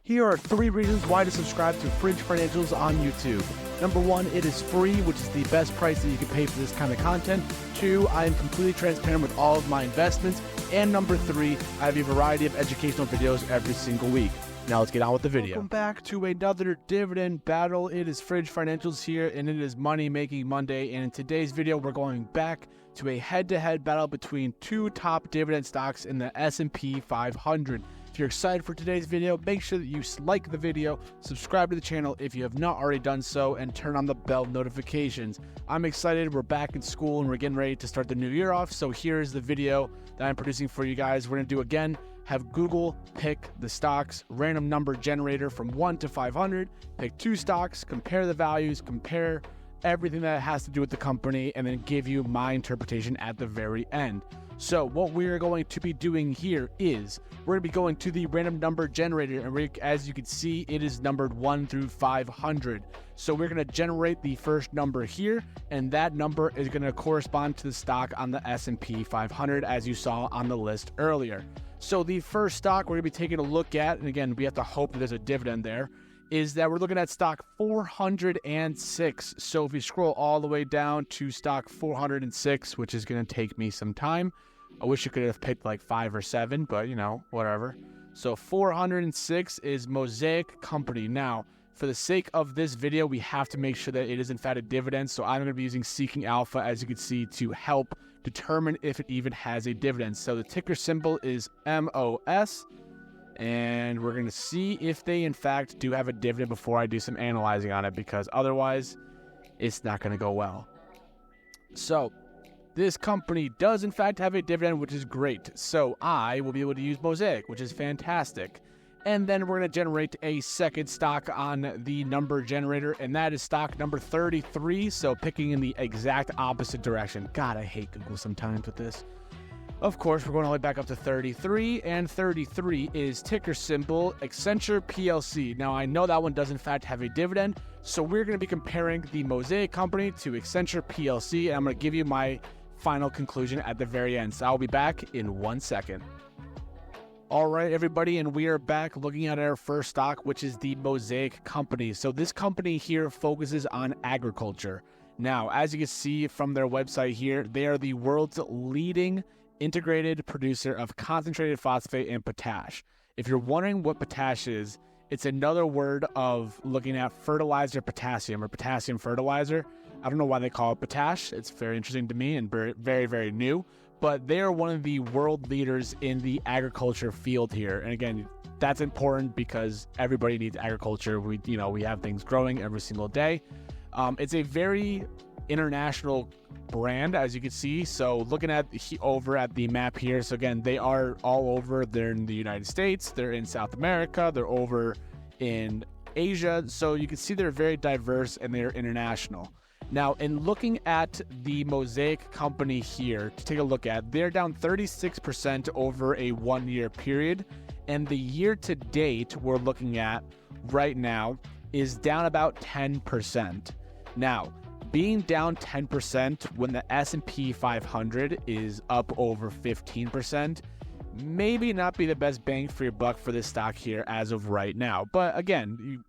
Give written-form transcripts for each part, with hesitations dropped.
Here are 3 reasons why to subscribe to Fringe Financials on YouTube. Number 1, it is free, which is the best price that you can pay for this kind of content. 2, I am completely transparent with all of my investments. And number 3, I have a variety of educational videos every single week. Now let's get on with the video. Welcome back to another dividend battle. It is Fringe Financials here, and it is Money Making Monday. And in today's video, we're going back to a head-to-head battle between 2 top dividend stocks in the S&P 500. If you're excited for today's video, make sure that you like the video, subscribe to the channel if you have not already done so, and turn on the bell notifications. I'm excited. We're back in school and we're getting ready to start the new year off. So here's the video that I'm producing for you guys. We're going to do again, have Google pick the stocks, random number generator from 1 to 500, pick 2 stocks, compare the values, compare everything that has to do with the company, and then give you my interpretation at the very end. So what we're going to be doing here is we're going to be going to the random number generator, and as you can see, it is numbered 1 through 500. So we're going to generate the first number here, and that number is going to correspond to the stock on the S&P 500 as you saw on the list earlier. So the first stock we're going to be taking a look at, and again, we have to hope that there's a dividend there, is that we're looking at stock 406. So if we scroll all the way down to stock 406, which is going to take me some time. I wish you could have picked like 5 or 7, but you know, whatever. So 406 is Mosaic Company. Now, for the sake of this video, we have to make sure that it is in fact a dividend. So I'm going to be using Seeking Alpha, as you can see, to help determine if it even has a dividend. So the ticker symbol is MOS. And we're going to see if they, in fact, do have a dividend before I do some analyzing on it, because otherwise, it's not going to go well. So, this company does, in fact, have a dividend, which is great. So, I will be able to use Mosaic, which is fantastic. And then we're going to generate a second stock on the number generator, and that is stock number 33. So, picking in the exact opposite direction. God, I hate Google sometimes with this. Of course, we're going all the way back up to 33, and 33 is ticker symbol Accenture PLC. Now, I know that one does in fact have a dividend, so we're going to be comparing the Mosaic Company to Accenture PLC, and I'm going to give you my final conclusion at the very end. So I'll be back in 1 second. All right, everybody, and we are back looking at our first stock, which is the Mosaic Company. So this company here focuses on agriculture. Now, as you can see from their website here, they are the world's leading integrated producer of concentrated phosphate and potash. If you're wondering what potash is, it's another word of looking at fertilizer potassium or potassium fertilizer. I don't know why they call it potash. It's very interesting to me and very, very new. But they are one of the world leaders in the agriculture field here. And again, that's important because everybody needs agriculture. We have things growing every single day. It's a very international brand, as you can see. So looking at over at the map here, so again, they are all over. They're in the United States, they're in South America, they're over in Asia. So you can see they're very diverse and they're international. Now, in looking at the Mosaic Company here, to take a look at, they're down 36% over a 1-year period. And the year to date we're looking at right now is down about 10%. Now, being down 10% when the S&P 500 is up over 15%, maybe not be the best bang for your buck for this stock here as of right now. But again,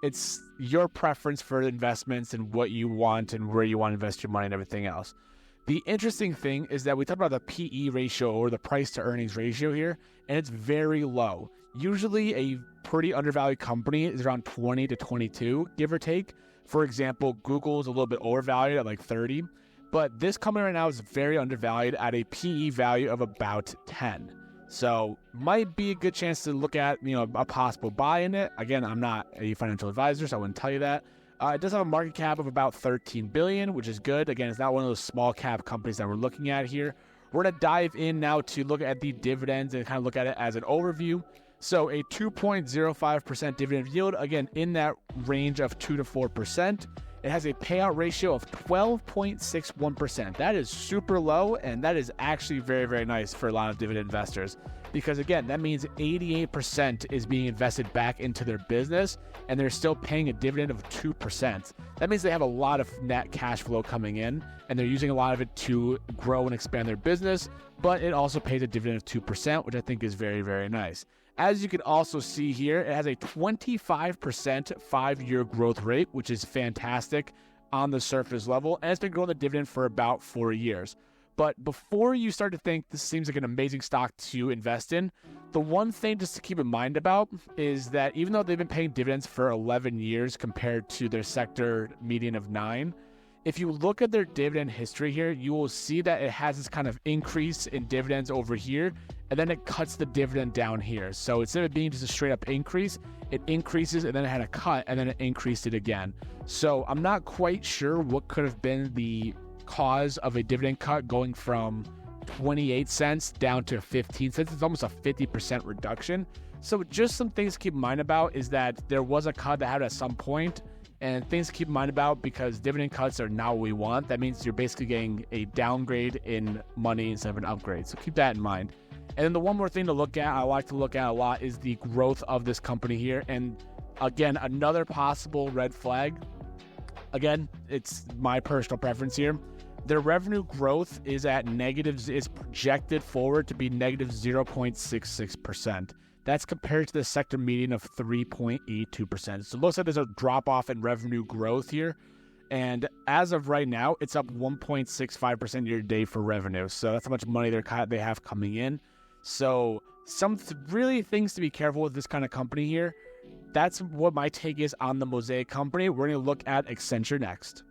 it's your preference for investments and what you want and where you want to invest your money and everything else. The interesting thing is that we talk about the PE ratio, or the price to earnings ratio here, and it's very low. Usually a pretty undervalued company is around 20 to 22, give or take. For example, Google is a little bit overvalued at like 30, but this company right now is very undervalued at a PE value of about 10. So might be a good chance to look at, a possible buy in it. Again, I'm not a financial advisor, so I wouldn't tell you that. It does have a market cap of about 13 billion, which is good. Again, it's not one of those small cap companies that we're looking at here. We're going to dive in now to look at the dividends and kind of look at it as an overview. So a 2.05% dividend yield, again, in that range of 2 to 4%. It has a payout ratio of 12.61%. That is super low, and that is actually very, very nice for a lot of dividend investors. Because again, that means 88% is being invested back into their business, and they're still paying a dividend of 2%. That means they have a lot of net cash flow coming in, and they're using a lot of it to grow and expand their business, but it also pays a dividend of 2%, which I think is very, very nice. As you can also see here, it has a 25% 5-year growth rate, which is fantastic on the surface level, and it's been growing the dividend for about 4 years. But before you start to think this seems like an amazing stock to invest in, the one thing just to keep in mind about is that even though they've been paying dividends for 11 years compared to their sector median of 9, if you look at their dividend history here, you will see that it has this kind of increase in dividends over here, and then it cuts the dividend down here. So instead of being just a straight up increase, it increases and then it had a cut and then it increased it again. So I'm not quite sure what could have been the cause of a dividend cut going from 28 cents down to 15 cents. It's almost a 50% reduction. So just some things to keep in mind about is that there was a cut that happened at some point, and things to keep in mind about because dividend cuts are not what we want. That means you're basically getting a downgrade in money instead of an upgrade. So keep that in mind. And then the one more thing to look at, I like to look at a lot, is the growth of this company here. And again, another possible red flag. Again, it's my personal preference here. Their revenue growth is projected forward to be negative 0.66%. That's compared to the sector median of 3.82%. So it looks like there's a drop off in revenue growth here. And as of right now, it's up 1.65% year to date for revenue. So that's how much money they have coming in. So some really things to be careful with this kind of company here. That's what my take is on the Mosaic company. We're going to look at Accenture next.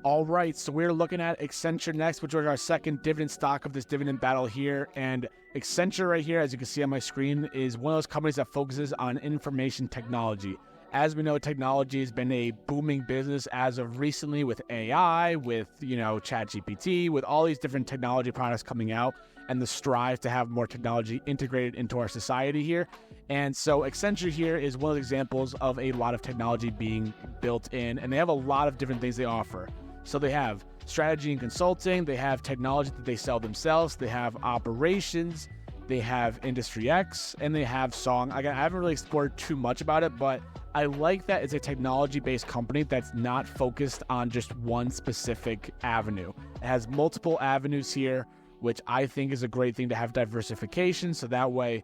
All right, so we're looking at Accenture next, which is our second dividend stock of this dividend battle here. And Accenture right here, as you can see on my screen, is one of those companies that focuses on information technology. As we know, technology has been a booming business as of recently with AI, with, ChatGPT, with all these different technology products coming out and the strive to have more technology integrated into our society here. And so Accenture here is one of the examples of a lot of technology being built in, and they have a lot of different things they offer. So they have strategy and consulting, they have technology that they sell themselves, they have operations, they have Industry X, and they have Song. I haven't really explored too much about it, but I like that it's a technology-based company that's not focused on just one specific avenue. It has multiple avenues here, which I think is a great thing to have diversification. So that way,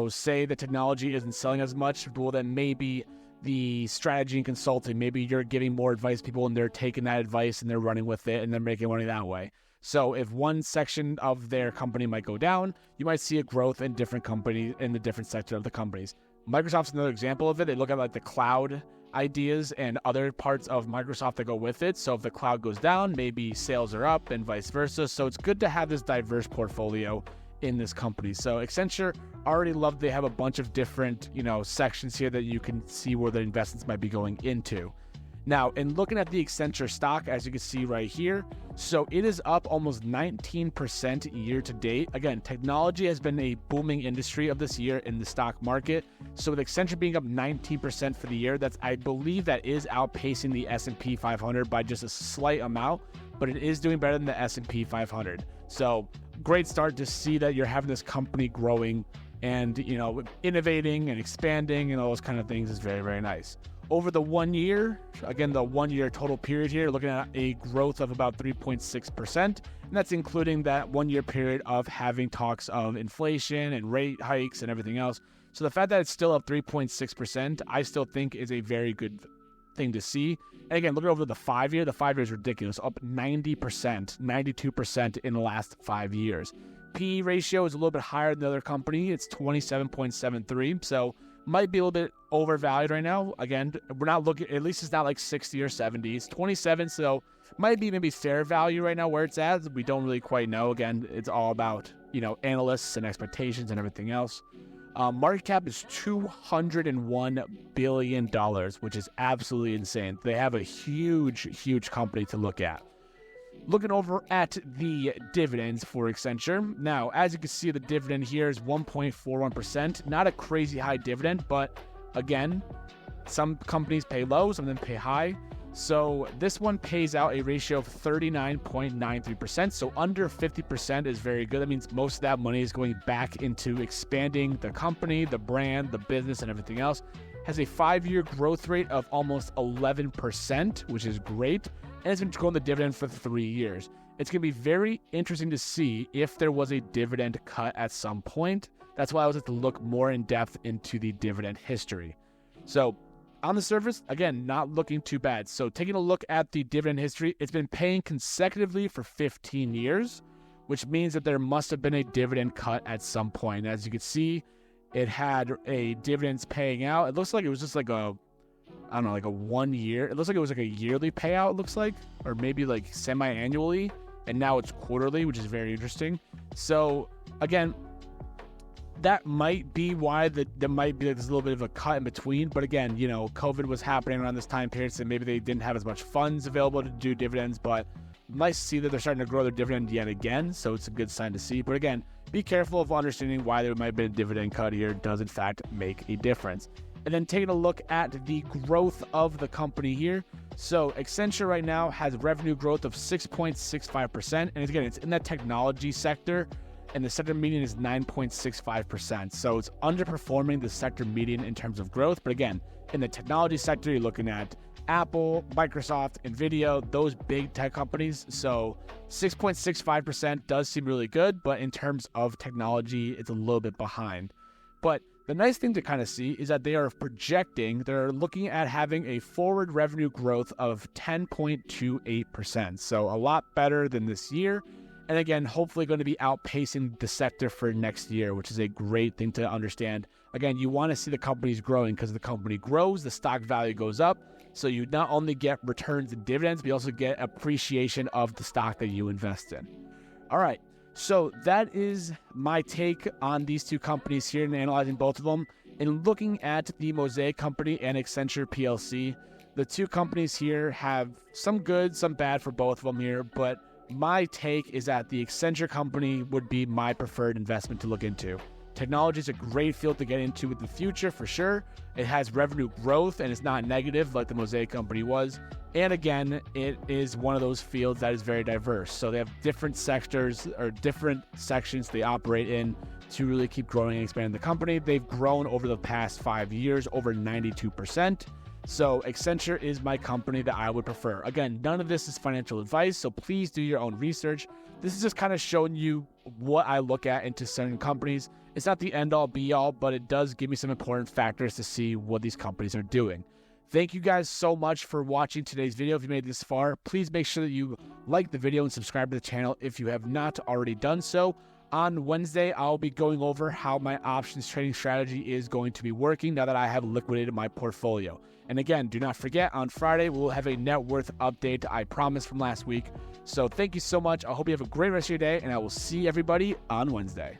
say the technology isn't selling as much, well, then maybe the strategy and consulting, maybe you're giving more advice to people and they're taking that advice and they're running with it and they're making money that way. So if one section of their company might go down, you might see a growth in different companies in the different sector of the companies. Microsoft's another example of it. They look at like the cloud ideas and other parts of Microsoft that go with it. So if the cloud goes down, maybe sales are up and vice versa. So it's good to have this diverse portfolio in this company. So Accenture, already love they have a bunch of different, sections here that you can see where the investments might be going into. Now, in looking at the Accenture stock, as you can see right here, so it is up almost 19% year to date. Again, technology has been a booming industry of this year in the stock market. So with Accenture being up 19% for the year, I believe that is outpacing the S&P 500 by just a slight amount, but it is doing better than the S&P 500. So great start to see that you're having this company growing and, innovating and expanding and all those kind of things is very, very nice. Over the 1 year, again, the 1 year total period here, looking at a growth of about 3.6%. And that's including that 1 year period of having talks of inflation and rate hikes and everything else. So the fact that it's still up 3.6%, I still think is a very good thing to see. And again, looking over the 5 year, the 5 year is ridiculous, up 90%, 92% in the last 5 years. PE ratio is a little bit higher than the other company. It's 27.73. So might be a little bit overvalued right now. Again, we're not looking, at least it's not like 60 or 70. It's 27, so might be maybe fair value right now where it's at. We don't really quite know. Again, it's all about, analysts and expectations and everything else. Market cap is $201 billion, which is absolutely insane. They have a huge, huge company to look at. Looking over at the dividends for Accenture. Now, as you can see, the dividend here is 1.41%. Not a crazy high dividend, but again, some companies pay low, some of them pay high. So this one pays out a ratio of 39.93%. So under 50% is very good. That means most of that money is going back into expanding the company, the brand, the business, and everything else. Has a 5-year growth rate of almost 11%, which is great. And it's been growing the dividend for 3 years. It's going to be very interesting to see if there was a dividend cut at some point. That's why I was like to look more in depth into the dividend history. So on the surface, again, not looking too bad. So taking a look at the dividend history, it's been paying consecutively for 15 years, which means that there must have been a dividend cut at some point. As you can see, it had a dividends paying out. It looks like it was just like a 1 year. It looks like it was like a yearly payout, it looks like, or maybe like semi-annually. And now it's quarterly, which is very interesting. So again, that might be why there might be like this little bit of a cut in between. But again, COVID was happening around this time period, so maybe they didn't have as much funds available to do dividends. But nice to see that they're starting to grow their dividend yet again, so it's a good sign to see. But again, be careful of understanding why there might have been a dividend cut here. It does in fact make a difference. And then taking a look at the growth of the company here. So Accenture right now has revenue growth of 6.65%. And again, it's in that technology sector, and the sector median is 9.65%. So it's underperforming the sector median in terms of growth. But again, in the technology sector, you're looking at Apple, Microsoft, NVIDIA, those big tech companies. So 6.65% does seem really good, but in terms of technology, it's a little bit behind. But the nice thing to kind of see is that they're looking at having a forward revenue growth of 10.28%. So a lot better than this year. And again, hopefully going to be outpacing the sector for next year, which is a great thing to understand. Again, you want to see the companies growing because the company grows, the stock value goes up. So you not only get returns and dividends, but you also get appreciation of the stock that you invest in. All right. So that is my take on these two companies here and analyzing both of them. In looking at the Mosaic Company and Accenture PLC, the two companies here have some good, some bad for both of them here, but my take is that the Accenture company would be my preferred investment to look into. Technology is a great field to get into in the future for sure. It has revenue growth and it's not negative like the Mosaic company was. And again, it is one of those fields that is very diverse. So they have different sectors or different sections they operate in to really keep growing and expanding the company. They've grown over the past 5 years, over 92%. So Accenture is my company that I would prefer. Again, none of this is financial advice, so please do your own research. This is just kind of showing you what I look at into certain companies. It's not the end all be all, but it does give me some important factors to see what these companies are doing. Thank you guys so much for watching today's video. If you made it this far, please make sure that you like the video and subscribe to the channel if you have not already done so. On Wednesday, I'll be going over how my options trading strategy is going to be working now that I have liquidated my portfolio. And again, do not forget, on Friday, we'll have a net worth update, I promised, from last week. So thank you so much. I hope you have a great rest of your day, and I will see everybody on Wednesday.